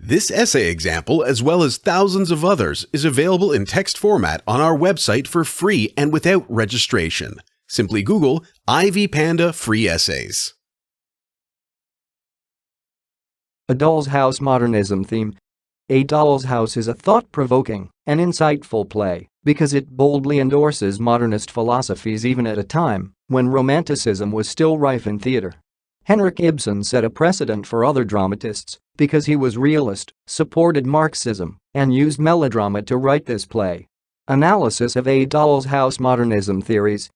This essay example, as well as thousands of others, is available in text format on our website for free and without registration. Simply Google Ivy Panda Free Essays. A Doll's House Modernism Theme. A Doll's House is a thought-provoking and insightful play because it boldly endorses modernist philosophies even at a time when Romanticism was still rife in theatre. Henrik Ibsen set a precedent for other dramatists because he was realist, supported Marxism, and used melodrama to write this play. Analysis of A Doll's House Modernism theories.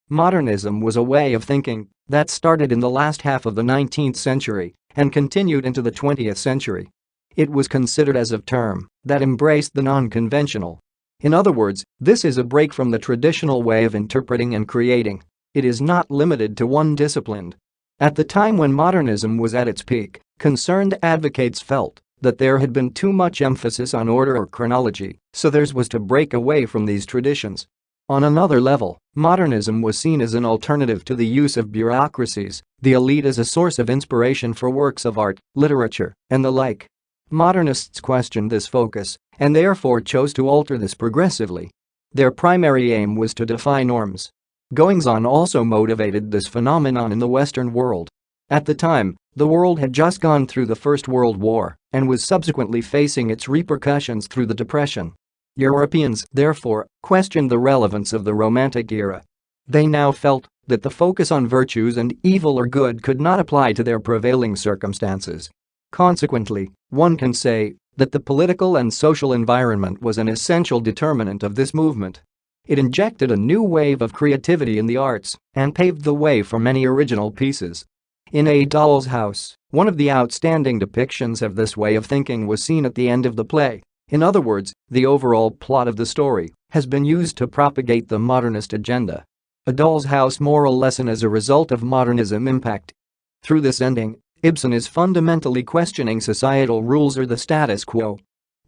Modernism was a way of thinking that started in the last half of the 19th century and continued into the 20th century. It was considered as a term that embraced the non-conventional. In other words, this is a break from the traditional way of interpreting and creating. It is not limited to one discipline. At the time when modernism was at its peak, concerned advocates felt that there had been too much emphasis on order or chronology, so theirs was to break away from these traditions. On another level, modernism was seen as an alternative to the use of bureaucracies, the elite as a source of inspiration for works of art, literature, and the like. Modernists questioned this focus and therefore chose to alter this progressively. Their primary aim was to defy norms. Goings-on also motivated this phenomenon in the Western world. At the time, the world had just gone through the First World War and was subsequently facing its repercussions through the Depression. Europeans, therefore, questioned the relevance of the Romantic era. They now felt that the focus on virtues and evil or good could not apply to their prevailing circumstances. Consequently, one can say that the political and social environment was an essential determinant of this movement. It injected a new wave of creativity in the arts and paved the way for many original pieces. In A Doll's House, one of the outstanding depictions of this way of thinking was seen at the end of the play. In other words, the overall plot of the story has been used to propagate the modernist agenda. A Doll's House moral lesson as a result of modernism impact. Through this ending, Ibsen is fundamentally questioning societal rules or the status quo.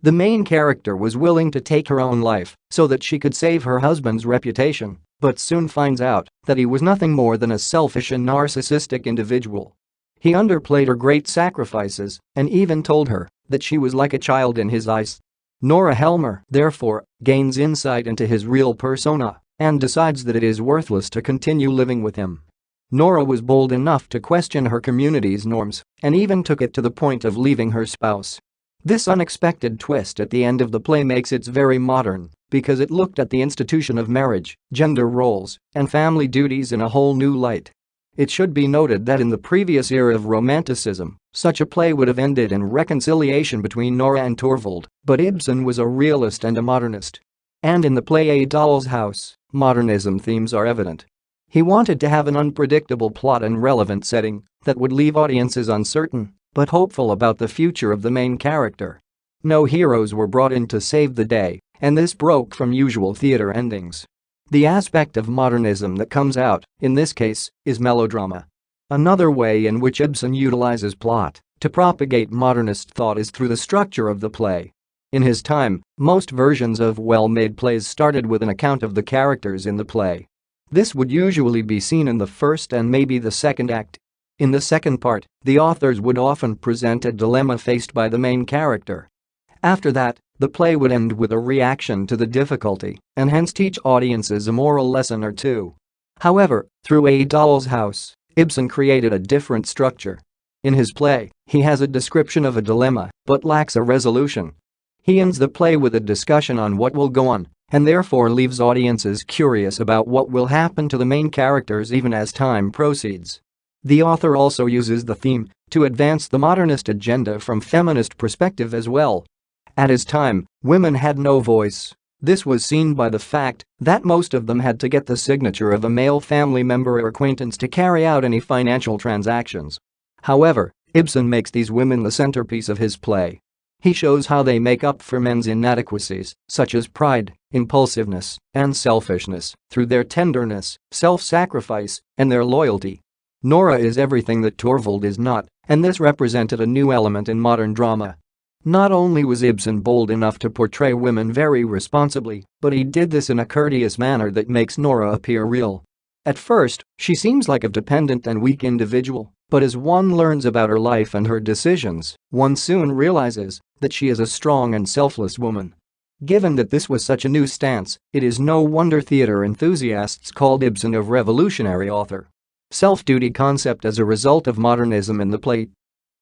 The main character was willing to take her own life so that she could save her husband's reputation, but soon finds out that he was nothing more than a selfish and narcissistic individual. He underplayed her great sacrifices and even told her that she was like a child in his eyes. Nora Helmer, therefore, gains insight into his real persona and decides that it is worthless to continue living with him. Nora was bold enough to question her community's norms and even took it to the point of leaving her spouse. This unexpected twist at the end of the play makes it very modern because it looked at the institution of marriage, gender roles, and family duties in a whole new light. It should be noted that in the previous era of Romanticism, such a play would have ended in reconciliation between Nora and Torvald, but Ibsen was a realist and a modernist. And in the play A Doll's House, modernism themes are evident. He wanted to have an unpredictable plot and relevant setting that would leave audiences uncertain but hopeful about the future of the main character. No heroes were brought in to save the day, and this broke from usual theatre endings. The aspect of modernism that comes out, in this case, is melodrama. Another way in which Ibsen utilizes plot to propagate modernist thought is through the structure of the play. In his time, most versions of well-made plays started with an account of the characters in the play. This would usually be seen in the first and maybe the second act. In the second part, the authors would often present a dilemma faced by the main character. After that, the play would end with a reaction to the difficulty and hence teach audiences a moral lesson or two. However, through A Doll's House, Ibsen created a different structure. In his play, he has a description of a dilemma but lacks a resolution. He ends the play with a discussion on what will go on and therefore leaves audiences curious about what will happen to the main characters even as time proceeds. The author also uses the theme to advance the modernist agenda from feminist perspective as well. At his time, women had no voice. This was seen by the fact that most of them had to get the signature of a male family member or acquaintance to carry out any financial transactions. However, Ibsen makes these women the centerpiece of his play. He shows how they make up for men's inadequacies, such as pride, impulsiveness, and selfishness, through their tenderness, self-sacrifice, and their loyalty. Nora is everything that Torvald is not, and this represented a new element in modern drama. Not only was Ibsen bold enough to portray women very responsibly, but he did this in a courteous manner that makes Nora appear real. At first, she seems like a dependent and weak individual, But as one learns about her life and her decisions, one soon realizes that she is a strong and selfless woman. Given that this was such a new stance, it is no wonder theater enthusiasts called Ibsen a revolutionary author. Self-duty concept as a result of modernism in the play.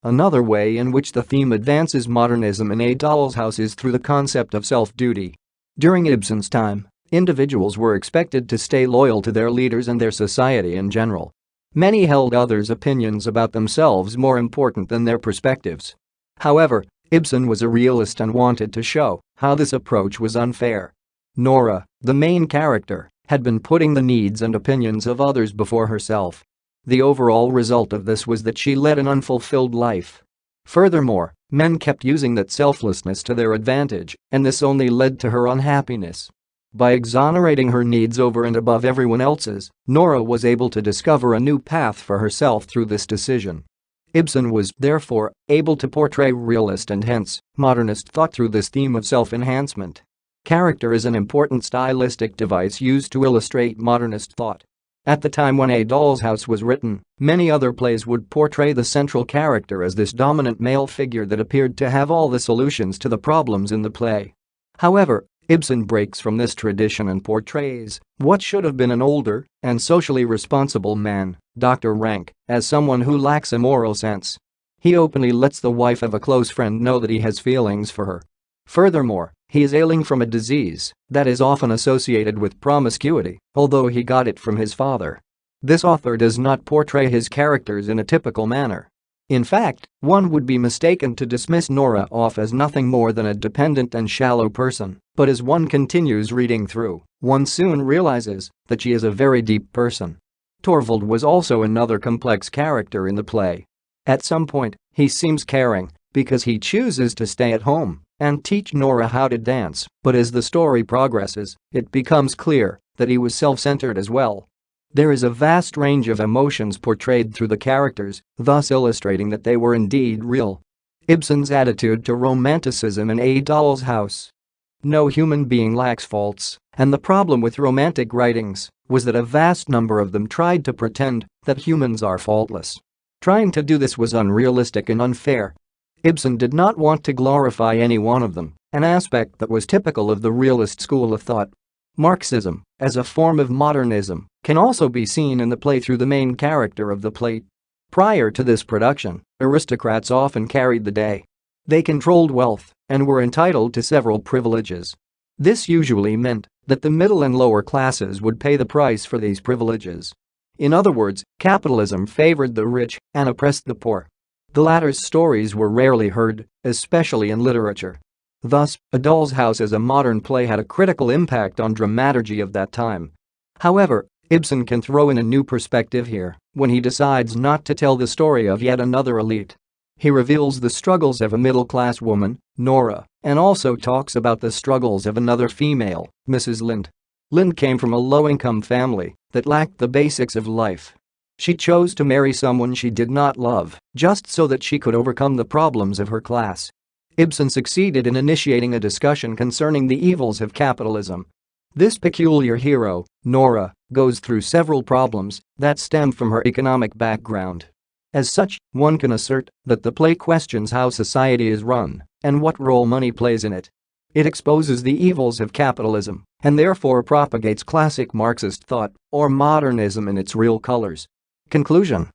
Another way in which the theme advances modernism in A Doll's House is through the concept of self-duty. During Ibsen's time, individuals were expected to stay loyal to their leaders and their society in general. Many held others' opinions about themselves more important than their perspectives. However, Ibsen was a realist and wanted to show how this approach was unfair. Nora, the main character, had been putting the needs and opinions of others before herself. The overall result of this was that she led an unfulfilled life. Furthermore, men kept using that selflessness to their advantage, and this only led to her unhappiness. By exonerating her needs over and above everyone else's, Nora was able to discover a new path for herself through this decision. Ibsen was, therefore, able to portray realist and hence modernist thought through this theme of self-enhancement. Character is an important stylistic device used to illustrate modernist thought. At the time when A Doll's House was written, many other plays would portray the central character as this dominant male figure that appeared to have all the solutions to the problems in the play. However, Ibsen breaks from this tradition and portrays what should have been an older and socially responsible man, Dr. Rank, as someone who lacks a moral sense. He openly lets the wife of a close friend know that he has feelings for her. Furthermore, he is ailing from a disease that is often associated with promiscuity, although he got it from his father. This author does not portray his characters in a typical manner. In fact, one would be mistaken to dismiss Nora off as nothing more than a dependent and shallow person, but as one continues reading through, one soon realizes that she is a very deep person. Torvald was also another complex character in the play. At some point, he seems caring because he chooses to stay at home and teach Nora how to dance, but as the story progresses, it becomes clear that he was self-centered as well. There is a vast range of emotions portrayed through the characters, thus illustrating that they were indeed real. Ibsen's attitude to romanticism in A Doll's House. No human being lacks faults, and the problem with romantic writings was that a vast number of them tried to pretend that humans are faultless. Trying to do this was unrealistic and unfair. Ibsen did not want to glorify any one of them, an aspect that was typical of the realist school of thought. Marxism, as a form of modernism, can also be seen in the play through the main character of the play. Prior to this production, aristocrats often carried the day. They controlled wealth and were entitled to several privileges. This usually meant that the middle and lower classes would pay the price for these privileges. In other words, capitalism favored the rich and oppressed the poor. The latter's stories were rarely heard, especially in literature. Thus, A Doll's House as a modern play had a critical impact on dramaturgy of that time. However, Ibsen can throw in a new perspective here when he decides not to tell the story of yet another elite. He reveals the struggles of a middle-class woman, Nora, and also talks about the struggles of another female, Mrs. Lind. Lind came from a low-income family that lacked the basics of life. She chose to marry someone she did not love, just so that she could overcome the problems of her class. Ibsen succeeded in initiating a discussion concerning the evils of capitalism. This peculiar hero, Nora, goes through several problems that stem from her economic background. As such, one can assert that the play questions how society is run and what role money plays in it. It exposes the evils of capitalism and therefore propagates classic Marxist thought, or modernism in its real colors. Conclusion.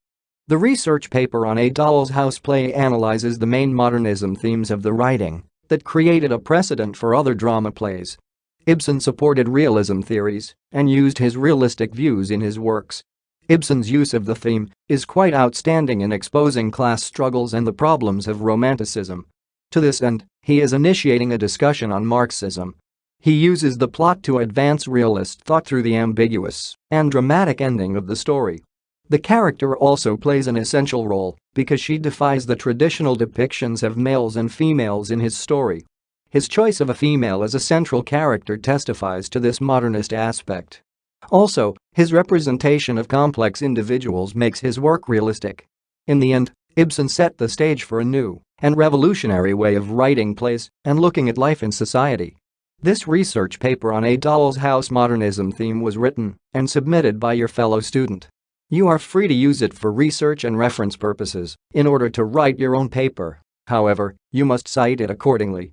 The research paper on A Doll's House play analyzes the main modernism themes of the writing that created a precedent for other drama plays. Ibsen supported realism theories and used his realistic views in his works. Ibsen's use of the theme is quite outstanding in exposing class struggles and the problems of romanticism. To this end, he is initiating a discussion on Marxism. He uses the plot to advance realist thought through the ambiguous and dramatic ending of the story. The character also plays an essential role because she defies the traditional depictions of males and females in his story. His choice of a female as a central character testifies to this modernist aspect. Also, his representation of complex individuals makes his work realistic. In the end, Ibsen set the stage for a new and revolutionary way of writing plays and looking at life in society. This research paper on A Doll's House modernism theme was written and submitted by your fellow student. You are free to use it for research and reference purposes in order to write your own paper. However, you must cite it accordingly.